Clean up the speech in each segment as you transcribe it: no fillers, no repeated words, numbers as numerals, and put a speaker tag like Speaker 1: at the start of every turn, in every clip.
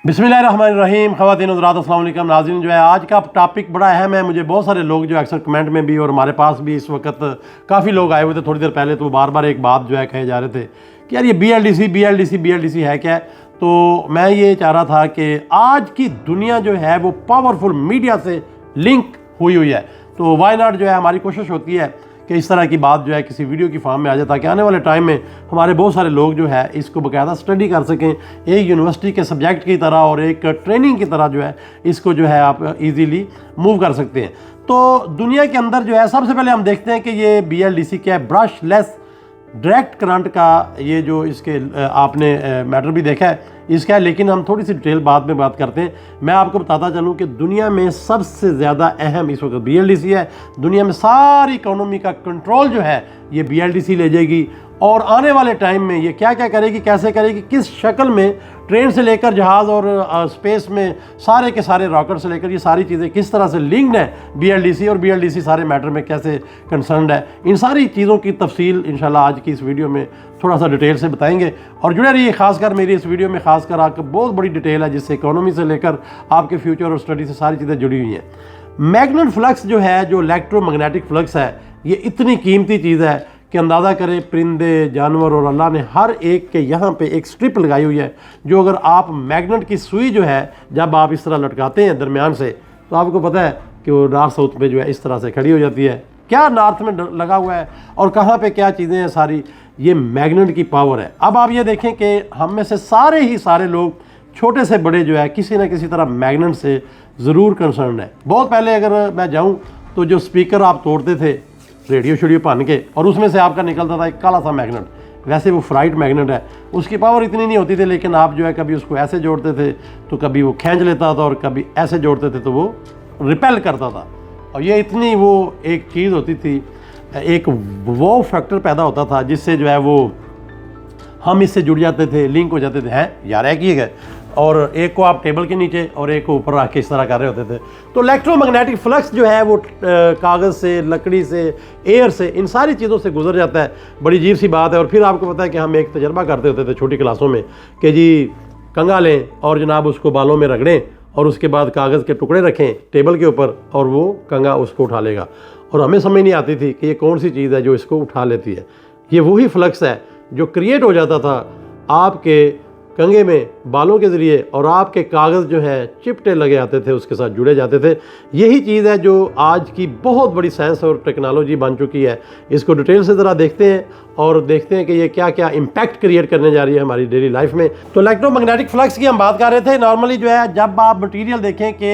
Speaker 1: बिस्मिल्लाहिर्रहमानिर्रहीम। ख़वातीन हज़रात अस्सलाम वालेकुम। नाज़रीन, जो है आज का टॉपिक बड़ा अहम है। मुझे बहुत सारे लोग जो अक्सर कमेंट में भी और हमारे पास भी इस वक्त काफ़ी लोग आए हुए थे थोड़ी देर पहले, तो बार बार एक बात जो है कहे जा रहे थे कि यार ये BLDC है क्या है। तो मैं ये चाह रहा था कि आज की दुनिया जो है वो पावरफुल मीडिया से लिंक हुई है, तो वाई नॉट जो है हमारी कोशिश होती है कि इस तरह की बात जो है किसी वीडियो की फॉर्म में आ जाए, ताकि आने वाले टाइम में हमारे बहुत सारे लोग जो है इसको बाकायदा स्टडी कर सकें, एक यूनिवर्सिटी के सब्जेक्ट की तरह और एक ट्रेनिंग की तरह जो है इसको जो है आप इजीली मूव कर सकते हैं। तो दुनिया के अंदर जो है सबसे पहले हम देखते हैं कि ये BLDC क्या है, ब्रश लेस डायरेक्ट करंट का ये जो इसके आपने मैटर भी देखा है इसका है, लेकिन हम थोड़ी सी डिटेल बाद में बात करते हैं। मैं आपको बताता चलूं कि दुनिया में सबसे ज़्यादा अहम इस वक्त BLDC है। दुनिया में सारी इकोनॉमी का कंट्रोल जो है ये BLDC ले जाएगी, और आने वाले टाइम में ये क्या क्या करेगी, कैसे करेगी, किस शक्ल में, ट्रेन से लेकर जहाज़ और स्पेस में सारे के सारे रॉकेट से लेकर ये सारी चीज़ें किस तरह से लिंक्ड है BLDC, और BLDC सारे मैटर में कैसे कंसर्न्ड है, इन सारी चीज़ों की तफसील इंशाल्लाह आज की इस वीडियो में थोड़ा सा डिटेल से बताएंगे। और जुड़े रहिए, खासकर मेरी इस वीडियो में खासकर आपको बहुत बड़ी डिटेल है जिससे इकोनॉमी से लेकर आपके फ्यूचर और स्टडी से सारी चीज़ें जुड़ी हुई हैं। मैग्नेट फ्लक्स जो है, जो इलेक्ट्रोमैग्नेटिक फ्लक्स है, ये इतनी कीमती चीज़ है कि अंदाज़ा करें परिंदे, जानवर और अल्लाह ने हर एक के यहाँ पे एक स्ट्रिप लगाई हुई है, जो अगर आप मैग्नेट की सुई जो है जब आप इस तरह लटकाते हैं दरमियान से, तो आपको पता है कि वो नॉर्थ साउथ में जो है इस तरह से खड़ी हो जाती है। क्या नॉर्थ में लगा हुआ है और कहाँ पे क्या चीज़ें हैं, सारी ये मैग्नेट की पावर है। अब आप ये देखें कि हम में से सारे लोग छोटे से बड़े जो है किसी न किसी तरह मैग्नेट से ज़रूर कंसर्न है। बहुत पहले अगर मैं जाऊँ तो जो स्पीकर आप तोड़ते थे रेडियो शेडियो पान के, और उसमें से आपका निकलता था एक काला सा मैग्नेट, वैसे वो फ्राइट मैग्नेट है, उसकी पावर इतनी नहीं होती थी, लेकिन आप जो है कभी उसको ऐसे जोड़ते थे तो कभी वो खींच लेता था, और कभी ऐसे जोड़ते थे तो वो रिपेल करता था। और ये इतनी वो एक चीज़ होती थी, एक वो फैक्टर पैदा होता था जिससे जो है वो हम इससे जुड़ जाते थे, लिंक हो जाते थे, हैं यार है कि है, और एक को आप टेबल के नीचे और एक को ऊपर रख के इस तरह कर रहे होते थे। तो इलेक्ट्रोमैग्नेटिक फ्लक्स जो है वो कागज़ से, लकड़ी से, एयर से, इन सारी चीज़ों से गुजर जाता है। बड़ी अजीब सी बात है। और फिर आपको पता है कि हम एक तजर्बा करते होते थे छोटी क्लासों में कि जी कंघा लें और जनाब उसको बालों में रगड़ें और उसके बाद कागज़ के टुकड़े रखें टेबल के ऊपर और वो कंघा उसको उठा लेगा, और हमें समझ नहीं आती थी कि ये कौन सी चीज़ है जो इसको उठा लेती है। ये वही फ्लक्स है जो क्रिएट हो जाता था आपके कंघे में बालों के ज़रिए, और आपके कागज़ जो है चिपटे लगे आते थे, उसके साथ जुड़े जाते थे। यही चीज़ है जो आज की बहुत बड़ी साइंस और टेक्नोलॉजी बन चुकी है। इसको डिटेल से ज़रा देखते हैं और देखते हैं कि ये क्या क्या इम्पैक्ट क्रिएट करने जा रही है हमारी डेली लाइफ में। तो इलेक्ट्रोमैग्नेटिक फ्लक्स की हम बात कर रहे थे। नॉर्मली जो है जब आप मटीरियल देखें कि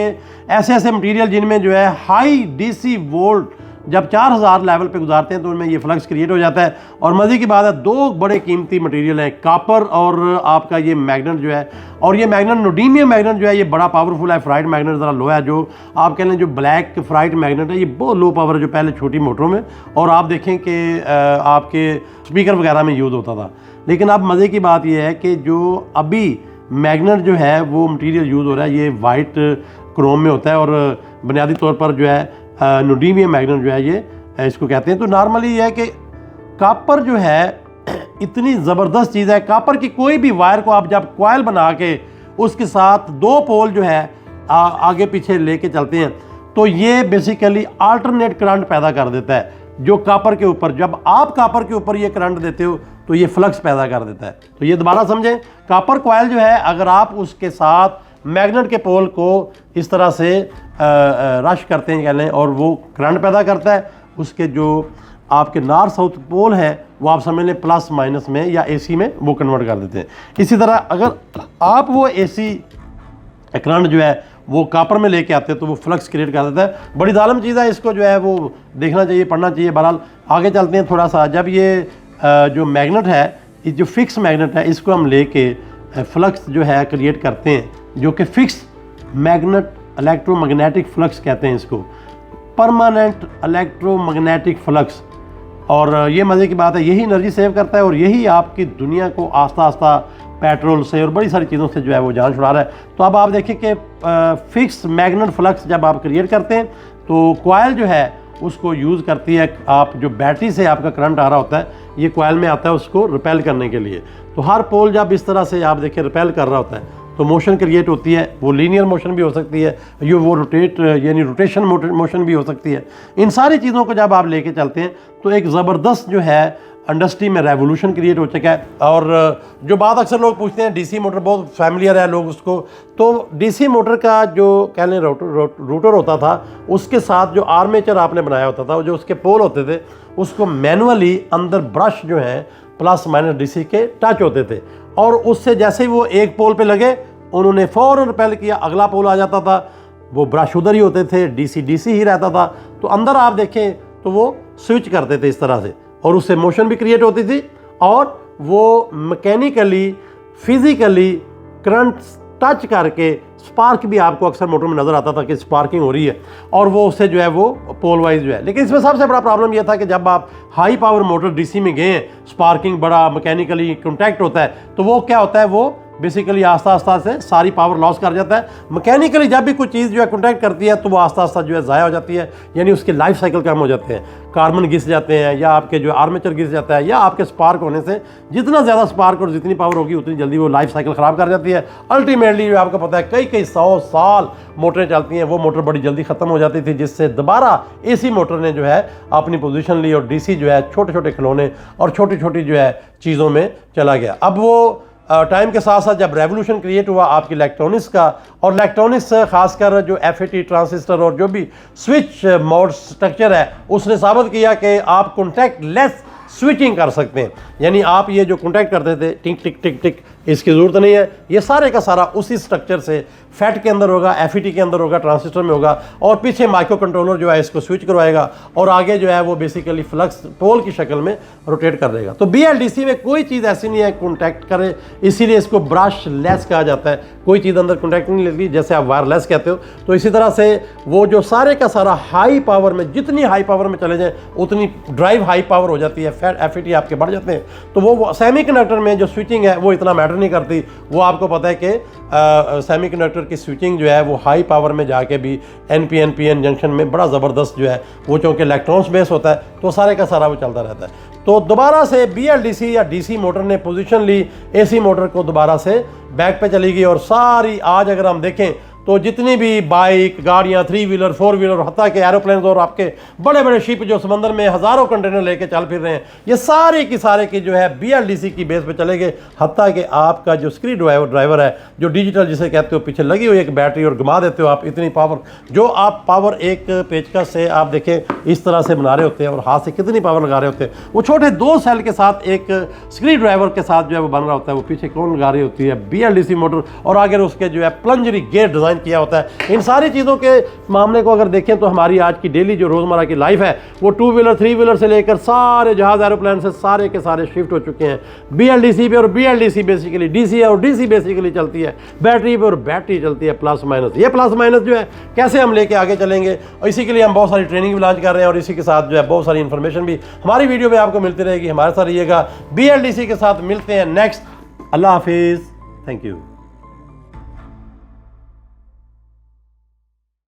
Speaker 1: ऐसे मटीरियल जिनमें जो है हाई DC वोल्ट जब 4000 लेवल पे गुजारते हैं तो उनमें ये फ्लक्स क्रिएट हो जाता है। और मज़े की बात है, दो बड़े कीमती मटेरियल हैं, कॉपर और आपका ये मैग्नेट जो है। और ये मैग्नेट, नोडीमियम मैग्नेट जो है, ये बड़ा पावरफुल है। फ्राइड मैग्नेट ज़रा लो है, जो आप कह लें जो ब्लैक फ्राइड मैग्नेट है, ये बहुत लो पावर है, जो पहले छोटी मोटरों में और आप देखें कि आपके स्पीकर वगैरह में यूज़ होता था। लेकिन अब मज़े की बात यह है कि जो अभी मैग्नेट जो है वो मटीरियल यूज़ हो रहा है, ये वाइट क्रोम में होता है, और बुनियादी तौर पर जो है नोडीमियम मैग्नेट जो है ये इसको कहते हैं। तो नॉर्मली ये है कि कॉपर जो है इतनी ज़बरदस्त चीज़ है। कॉपर की कोई भी वायर को आप जब कॉइल बना के उसके साथ दो पोल जो है आगे पीछे लेके चलते हैं, तो ये बेसिकली अल्टरनेट करंट पैदा कर देता है। जो कॉपर के ऊपर, जब आप कॉपर के ऊपर ये करंट देते हो तो ये फ्लक्स पैदा कर देता है। तो ये दोबारा समझें, कॉपर कॉइल जो है अगर आप उसके साथ मैग्नेट के पोल को इस तरह से रश करते हैं कह लें, और वो करंट पैदा करता है, उसके जो आपके नॉर्थ साउथ पोल है वो आप समझ लें प्लस माइनस में या AC में वो कन्वर्ट कर देते हैं। इसी तरह अगर आप वो AC करंट जो है वो कॉपर में लेके आते हैं तो वो फ्लक्स क्रिएट कर देता है। बड़ी जालिम चीज़ है, इसको जो है वो देखना चाहिए, पढ़ना चाहिए। बहरहाल आगे चलते हैं थोड़ा सा। जब ये जो मैग्नेट है, ये जो फिक्स मैग्नेट है, इसको हम लेके फ्लक्स जो है क्रिएट करते हैं, जो कि फिक्स मैग्नेट इलेक्ट्रोमैग्नेटिक फ्लक्स कहते हैं इसको, परमानेंट इलेक्ट्रोमैग्नेटिक फ्लक्स। और ये मज़े की बात है, यही एनर्जी सेव करता है और यही आपकी दुनिया को आस्ता आस्ता पेट्रोल से और बड़ी सारी चीज़ों से जो है वो जान छुड़ा रहा है। तो अब आप देखिए कि फिक्स मैग्नेट फ्लक्स जब आप क्रिएट करते हैं तो कॉइल जो है उसको यूज़ करती है, आप जो बैटरी से आपका करंट आ रहा होता है ये कॉइल में आता है उसको रिपेल करने के लिए। तो हर पोल जब इस तरह से आप देखिए रिपेल कर रहा होता है तो मोशन क्रिएट होती है, वो लीनियर मोशन भी हो सकती है, ये वो रोटेट यानी रोटेशन मोशन भी हो सकती है। इन सारी चीज़ों को जब आप लेके चलते हैं तो एक ज़बरदस्त जो है इंडस्ट्री में रेवोल्यूशन क्रिएट हो चुका है। और जो बात अक्सर लोग पूछते हैं डीसी मोटर, बहुत फैमिलियर है लोग उसको, तो डीसी मोटर का जो कह लें रोटर होता था उसके साथ जो आर्मेचर आपने बनाया होता था, जो उसके पोल होते थे उसको मैनुअली अंदर ब्रश जो है प्लस माइनस डीसी के टच होते थे, और उससे जैसे ही वो एक पोल पे लगे उन्होंने फ़ौरन रिपेल किया, अगला पोल आ जाता था, वो ब्रश उधर ही होते थे, डीसी ही रहता था। तो अंदर आप देखें तो वो स्विच करते थे इस तरह से, और उससे मोशन भी क्रिएट होती थी, और वो मैकेनिकली फिजिकली करंट टच करके स्पार्क भी आपको अक्सर मोटर में नज़र आता था कि स्पार्किंग हो रही है, और वो उससे जो है वो पोल वाइज जो है। लेकिन इसमें सबसे बड़ा प्रॉब्लम यह था कि जब आप हाई पावर मोटर डीसी में गए हैं, स्पार्किंग बड़ा मैकेनिकली कॉन्टैक्ट होता है, तो वो क्या होता है, वो बेसिकली आस्ता आस्ता से सारी पावर लॉस कर जाता है। मैकेनिकली जब भी कोई चीज़ जो है कॉन्टैक्ट करती है तो वो आस्ता आस्ता जो है ज़ाया हो जाती है, यानी उसके लाइफ साइकिल कम हो जाते हैं, कार्बन घिस जाते हैं, या आपके जो आर्मेचर घिस जाता है, या आपके स्पार्क होने से जितना ज़्यादा स्पार्क और जितनी पावर होगी उतनी जल्दी वो लाइफ साइकिल ख़राब कर जाती है। अल्टीमेटली जो आपको पता है कई कई 100 साल मोटरें चलती हैं, वो मोटर बड़ी जल्दी ख़त्म हो जाती थी, जिससे दोबारा एसी मोटर ने जो है अपनी पोजीशन ली, और डीसी जो है छोटे छोटे खिलौने और छोटी छोटी जो है चीज़ों में चला गया। अब वो टाइम के साथ साथ जब रेवोल्यूशन क्रिएट हुआ आपकी इलेक्ट्रॉनिक्स का, और इलेक्ट्रॉनिक्स खासकर जो FAT ट्रांजिस्टर और जो भी स्विच मोड स्ट्रक्चर है उसने साबित किया कि आप कॉन्टैक्ट लेस स्विचिंग कर सकते हैं। यानी आप ये जो कॉन्टैक्ट करते थे टिक टिक टिक टिक, इसकी ज़रूरत नहीं है, ये सारे का सारा उसी स्ट्रक्चर से फैट के अंदर होगा, FET के अंदर होगा, ट्रांजिस्टर में होगा, और पीछे माइक्रो कंट्रोलर जो है इसको स्विच करवाएगा, और आगे जो है वो बेसिकली फ्लक्स पोल की शक्ल में रोटेट कर देगा। तो BLDC में कोई चीज़ ऐसी नहीं है कॉन्टैक्ट करे, इसीलिए इसको ब्रश लेस कहा जाता है। कोई चीज़ अंदर कॉन्टैक्ट नहीं लेती, जैसे आप वायरलेस कहते हो। तो इसी तरह से वो जो सारे का सारा हाई पावर में, जितनी हाई पावर में चले जाए उतनी ड्राइव हाई पावर हो जाती है, फैट FET आपके बढ़ जाते हैं। तो वो सेमीकंडक्टर में जो स्विचिंग है वो इतना मैटर नहीं करती। वो आपको पता है कि सेमीकंडक्टर की स्विचिंग जो है वो हाई पावर में जाके भी NPN जंक्शन में बड़ा ज़बरदस्त जो है वो, चूँकि इलेक्ट्रॉन्स बेस होता है तो सारे का सारा वो चलता रहता है। तो दोबारा से BLDC या DC मोटर ने पोजीशन ली, AC मोटर को दोबारा से बैक पे चली गई, और सारी आज अगर हम देखें तो जितनी भी बाइक, गाड़ियाँ, 3 व्हीलर, 4 व्हीलर, हत्ता के एरोप्लेन और आपके बड़े बड़े शिप जो समंदर में हज़ारों कंटेनर लेके चल फिर रहे हैं, ये सारे की जो है BLDC की बेस पे चले गए। हत्ता कि आपका जो स्क्रू ड्राइवर है, जो डिजिटल जिसे कहते हो, पीछे लगी हुई एक बैटरी और घुमा देते हो आप, इतनी पावर जो आप पावर एक पेचकस से आप देखें इस तरह से बना रहे होते हैं, और हाथ से कितनी पावर लगा रहे होते हैं। वो छोटे 2 सेल के साथ एक स्क्रू ड्राइवर के साथ जो है वो बन रहा होता है, वो पीछे कौन लगा रही होती है, BLDC मोटर, और आगे उसके जो है प्लंजरी गेयर डिज़ाइन किया होता है। इन सारी चीज़ों के मामले को अगर देखें तो हमारी आज की डेली जो रोज़मर्रा की लाइफ है वो 2 व्हीलर 3 व्हीलर से लेकर सारे जहाज़ एरोप्लेन से सारे के सारे शिफ्ट हो चुके हैं BLDC पे, और BLDC बेसिकली DC है, और DC बेसिकली चलती है बैटरी पे, और बैटरी चलती है प्लस माइनस। ये प्लस माइनस जो है कैसे हम लेके आगे चलेंगे, और इसी के लिए हम बहुत सारी ट्रेनिंग भी लॉन्च कर रहे हैं, और इसी के साथ जो है बहुत सारी इन्फॉर्मेशन भी हमारी वीडियो में आपको मिलती रहेगी। हमारे साथ रहिएगा। BLDC के साथ मिलते हैं नेक्स्ट। अल्लाह हाफिज़, थैंक यू।